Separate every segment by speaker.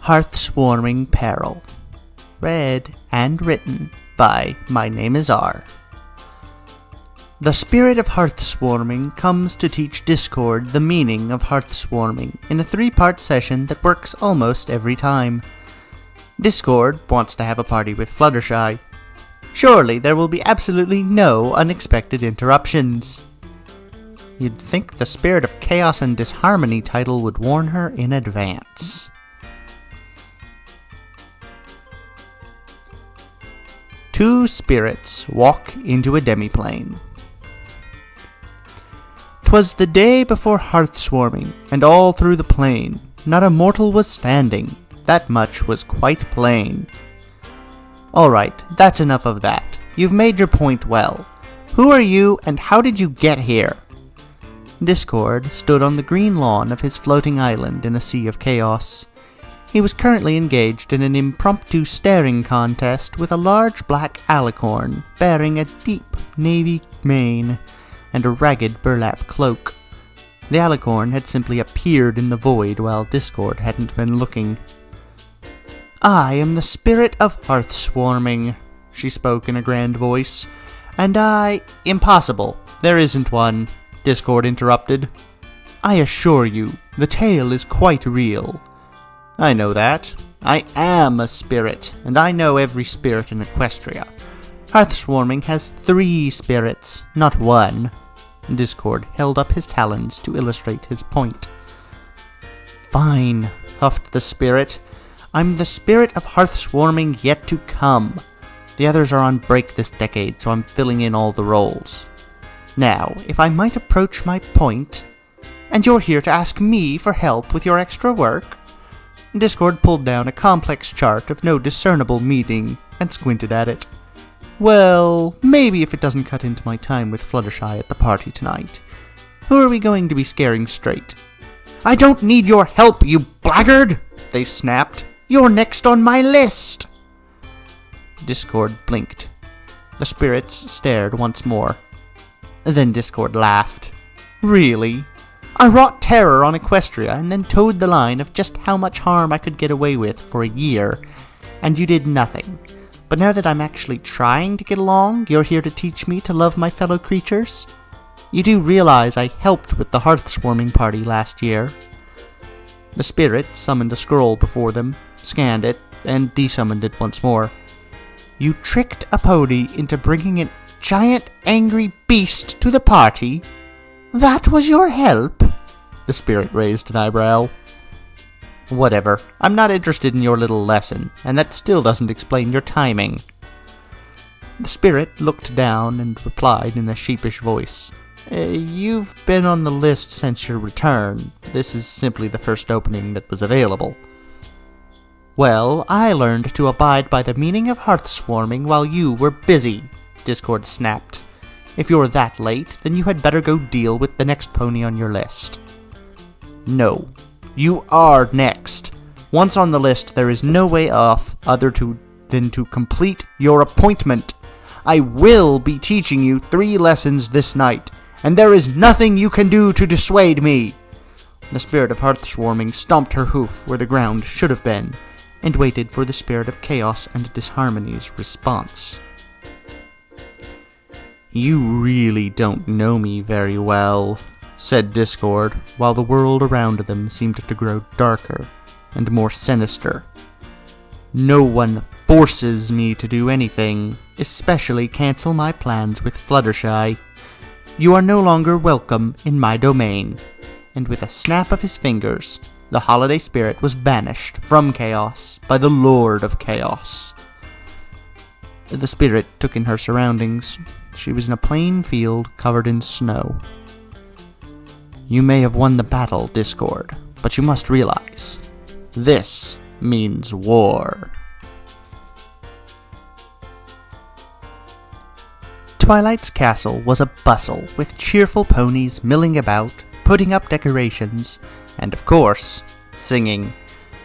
Speaker 1: Hearth Swarming Peril. Read and written by My Name is R. The spirit of hearth swarming comes to teach Discord the meaning of hearth swarming in a 3-part session that works almost every time. Discord wants to have a party with Fluttershy. Surely there will be absolutely no unexpected interruptions. You'd think the Spirit of Chaos and Disharmony title would warn her in advance. Two spirits walk into a demiplane. 'Twas the day before hearth swarming, and all through the plain not a mortal was standing, that much was quite plain. Alright, that's enough of that. You've made your point well. Who are you, and how did you get here? Discord stood on the green lawn of his floating island in a sea of chaos. He was currently engaged in an impromptu staring contest with a large black alicorn bearing a deep navy mane and a ragged burlap cloak. The alicorn had simply appeared in the void while Discord hadn't been looking. "I am the spirit of hearth swarming," she spoke in a grand voice, "and I—" "Impossible. There isn't one," Discord interrupted. "I assure you, the tale is quite real." "I know that. I am a spirit, and I know every spirit in Equestria. Hearth swarming has 3 spirits, not 1. Discord held up his talons to illustrate his point. "Fine," huffed the spirit. "I'm the spirit of hearth swarming yet to come. The others are on break this decade, so I'm filling in all the roles. Now, if I might approach my point, and you're here to ask me for help with your extra work?" Discord pulled down a complex chart of no discernible meaning and squinted at it. "Well, maybe if it doesn't cut into my time with Fluttershy at the party tonight. Who are we going to be scaring straight?" "I don't need your help, you blackguard!" they snapped. "You're next on my list!" Discord blinked. The spirits stared once more. Then Discord laughed. "Really? I wrought terror on Equestria and then towed the line of just how much harm I could get away with for a year, and you did nothing. But now that I'm actually trying to get along, you're here to teach me to love my fellow creatures? You do realize I helped with the hearth swarming party last year?" The spirit summoned a scroll before them, scanned it, and desummoned it once more. "You tricked a pony into bringing a giant angry beast to the party? That was your help?" The spirit raised an eyebrow. "Whatever. I'm not interested in your little lesson, and that still doesn't explain your timing." The spirit looked down and replied in a sheepish voice. You've been on the list since your return. This is simply the first opening that was available." "Well, I learned to abide by the meaning of hearth swarming while you were busy," Discord snapped. "If you're that late, then you had better go deal with the next pony on your list." "No. You are next. Once on the list, there is no way off than to complete your appointment. I will be teaching you 3 lessons this night, and there is nothing you can do to dissuade me." The spirit of hearth swarming stomped her hoof where the ground should have been, and waited for the spirit of chaos and disharmony's response. "You really don't know me very well," said Discord, while the world around them seemed to grow darker and more sinister. "No one forces me to do anything, especially cancel my plans with Fluttershy. You are no longer welcome in my domain." And with a snap of his fingers, the holiday spirit was banished from chaos by the Lord of Chaos. The spirit took in her surroundings. She was in a plain field covered in snow. "You may have won the battle, Discord, but you must realize, this means war." Twilight's castle was a bustle, with cheerful ponies milling about, putting up decorations, and of course, singing.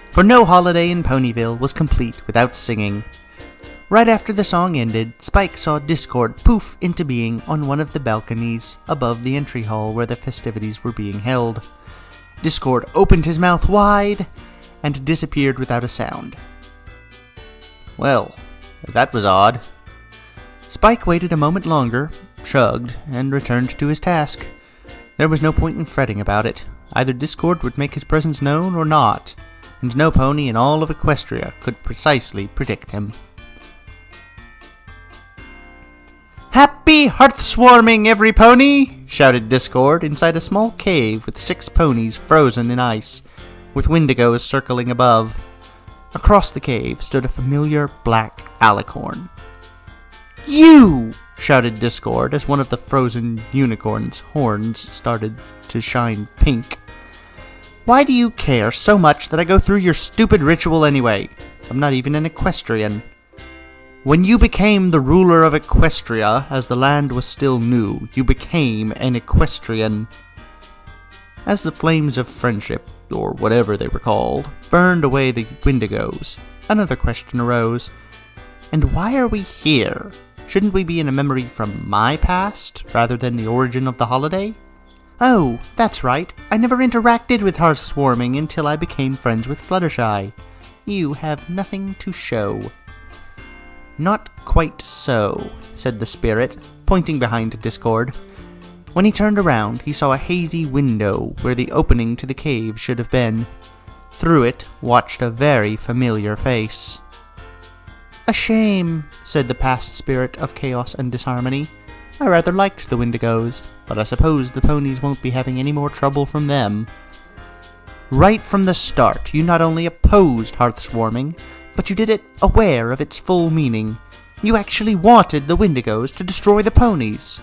Speaker 1: For no holiday in Ponyville was complete without singing. Right after the song ended, Spike saw Discord poof into being on one of the balconies above the entry hall where the festivities were being held. Discord opened his mouth wide, and disappeared without a sound. Well, that was odd. Spike waited a moment longer, shrugged, and returned to his task. There was no point in fretting about it. Either Discord would make his presence known or not, and no pony in all of Equestria could precisely predict him. "Happy hearth swarming, every pony!" shouted Discord inside a small cave with 6 ponies frozen in ice, with Wendigos circling above. Across the cave stood a familiar black alicorn. "You!" shouted Discord as one of the frozen unicorn's horns started to shine pink. "Why do you care so much that I go through your stupid ritual anyway? I'm not even an equestrian. When you became the ruler of Equestria, as the land was still new, you became an equestrian." As the flames of friendship, or whatever they were called, burned away the Wendigos, another question arose. "And why are we here? Shouldn't we be in a memory from my past, rather than the origin of the holiday?" "Oh, that's right. I never interacted with hearth swarming until I became friends with Fluttershy. You have nothing to show." "Not quite so," said the spirit, pointing behind Discord. When he turned around, he saw a hazy window where the opening to the cave should have been. Through it watched a very familiar face. "A shame," said the past spirit of chaos and disharmony. "I rather liked the Wendigos, but I suppose the ponies won't be having any more trouble from them." "Right from the start, you not only opposed hearth swarming, but you did it aware of its full meaning. You actually wanted the Wendigos to destroy the ponies."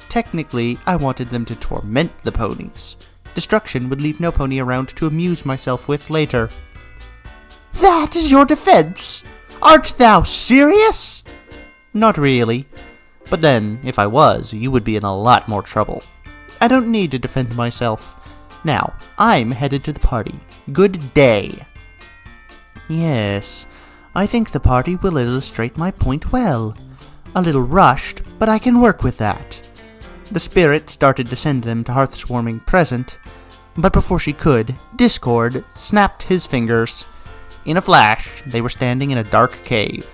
Speaker 1: "Technically, I wanted them to torment the ponies. Destruction would leave no pony around to amuse myself with later." "That is your defense? Art thou serious?" "Not really. But then, if I was, you would be in a lot more trouble. I don't need to defend myself. Now, I'm headed to the party. Good day." "Yes, I think the party will illustrate my point well. A little rushed, but I can work with that." The spirit started to send them to hearth swarming present, but before she could, Discord snapped his fingers. In a flash, they were standing in a dark cave.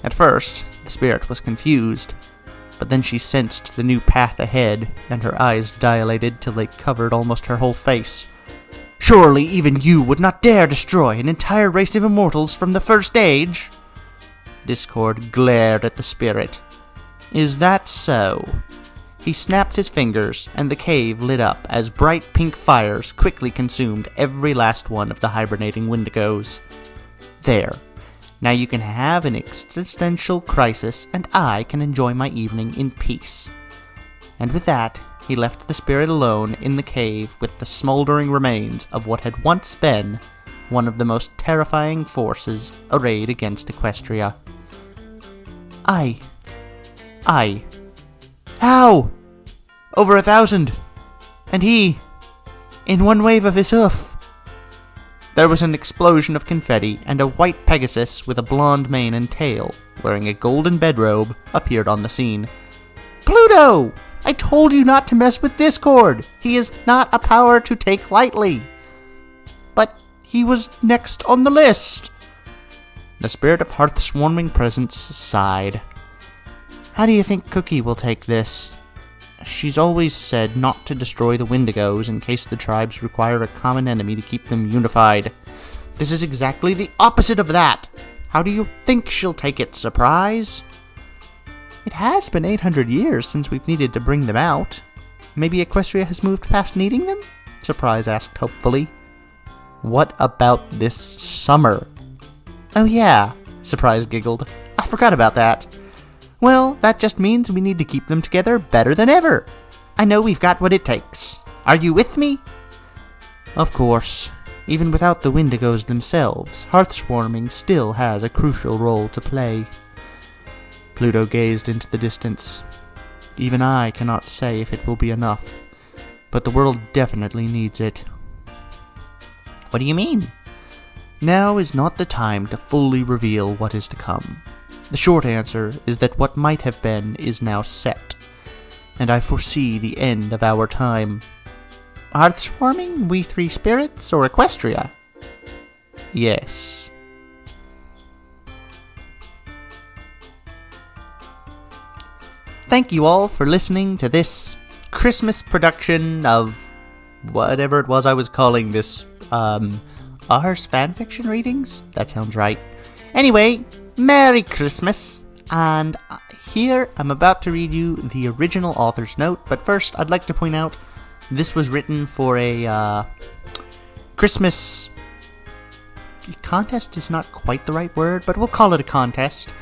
Speaker 1: At first, the spirit was confused, but then she sensed the new path ahead, and her eyes dilated till they covered almost her whole face. "Surely even you would not dare destroy an entire race of immortals from the first age?" Discord glared at the spirit. "Is that so?" He snapped his fingers, and the cave lit up as bright pink fires quickly consumed every last one of the hibernating Wendigos. "There. Now you can have an existential crisis, and I can enjoy my evening in peace." And with that, he left the spirit alone in the cave with the smoldering remains of what had once been one of the most terrifying forces arrayed against Equestria. How? Over 1,000! And he, in one wave of his hoof. There was an explosion of confetti, and a white Pegasus with a blonde mane and tail, wearing a golden bedrobe, appeared on the scene. "Pluto! I told you not to mess with Discord! He is not a power to take lightly!" "But he was next on the list!" The spirit of hearth swarming presence sighed. "How do you think Cookie will take this? She's always said not to destroy the Wendigos in case the tribes require a common enemy to keep them unified. This is exactly the opposite of that! How do you think she'll take it? Surprise?" "It has been 800 years since we've needed to bring them out. Maybe Equestria has moved past needing them?" Surprise asked hopefully. "What about this summer?" "Oh yeah," Surprise giggled. "I forgot about that. Well, that just means we need to keep them together better than ever. I know we've got what it takes. Are you with me?" Of course. Even without the Wendigos themselves, hearth swarming still has a crucial role to play. Pluto gazed into the distance. "Even I cannot say if it will be enough, but the world definitely needs it." "What do you mean?" "Now is not the time to fully reveal what is to come. The short answer is that what might have been is now set, and I foresee the end of our time." "Hearth swarming, we 3 spirits, or Equestria?" Yes. Thank you all for listening to this Christmas production of whatever it was I was calling this, ours fanfiction readings? That sounds right. Anyway, Merry Christmas, and here I'm about to read you the original author's note, but first I'd like to point out this was written for a, Christmas contest is not quite the right word, but we'll call it a contest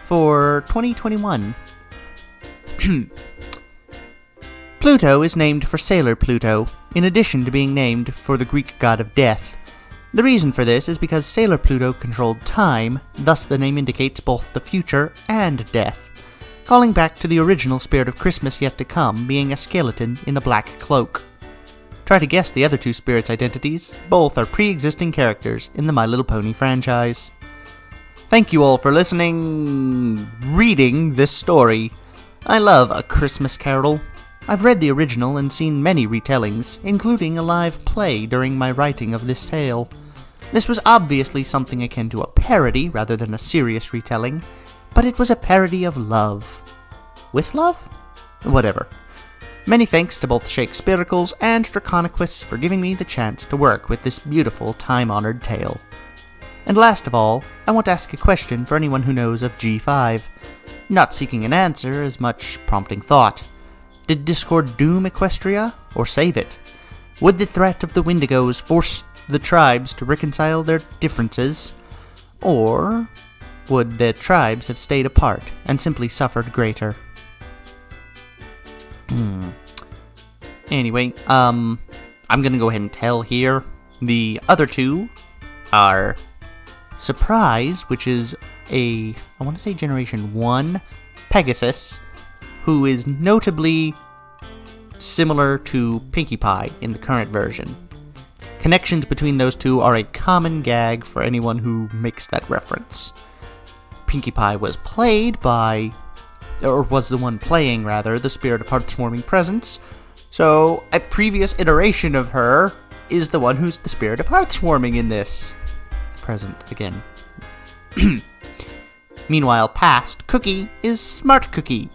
Speaker 1: for 2021. Pluto is named for Sailor Pluto, in addition to being named for the Greek god of death. The reason for this is because Sailor Pluto controlled time, thus the name indicates both the future and death, calling back to the original spirit of Christmas yet to come being a skeleton in a black cloak. Try to guess the other two spirits' identities. Both are pre-existing characters in the My Little Pony franchise. Thank you all for reading this story. I love A Christmas Carol. I've read the original and seen many retellings, including a live play during my writing of this tale. This was obviously something akin to a parody rather than a serious retelling, but it was a parody of love. With love? Whatever. Many thanks to both Shakespearicals and Draconiquus for giving me the chance to work with this beautiful, time-honored tale. And last of all, I want to ask a question for anyone who knows of G5. Not seeking an answer, as much prompting thought. Did Discord doom Equestria, or save it? Would the threat of the Wendigos force the tribes to reconcile their differences? Or would the tribes have stayed apart and simply suffered greater? Anyway, I'm gonna go ahead and tell here. The other two are Surprise, which is I want to say Generation 1 Pegasus, who is notably similar to Pinkie Pie in the current version. Connections between those two are a common gag for anyone who makes that reference. Pinkie Pie was played by, or was the one playing, rather, the Spirit of Hearthwarming Presence, so a previous iteration of her is the one who's the Spirit of Hearthwarming in this. Present again. Meanwhile, past Cookie is Smart Cookie.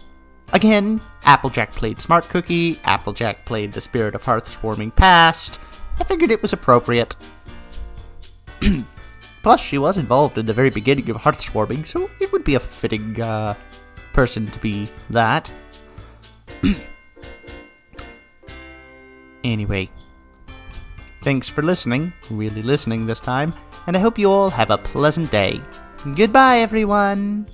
Speaker 1: Again, Applejack played Smart Cookie, Applejack played the Spirit of Hearthwarming Past. I figured it was appropriate. Plus, she was involved in the very beginning of Hearthwarming, so it would be a fitting person to be that. Anyway, thanks for listening, really listening this time, and I hope you all have a pleasant day. Goodbye, everyone!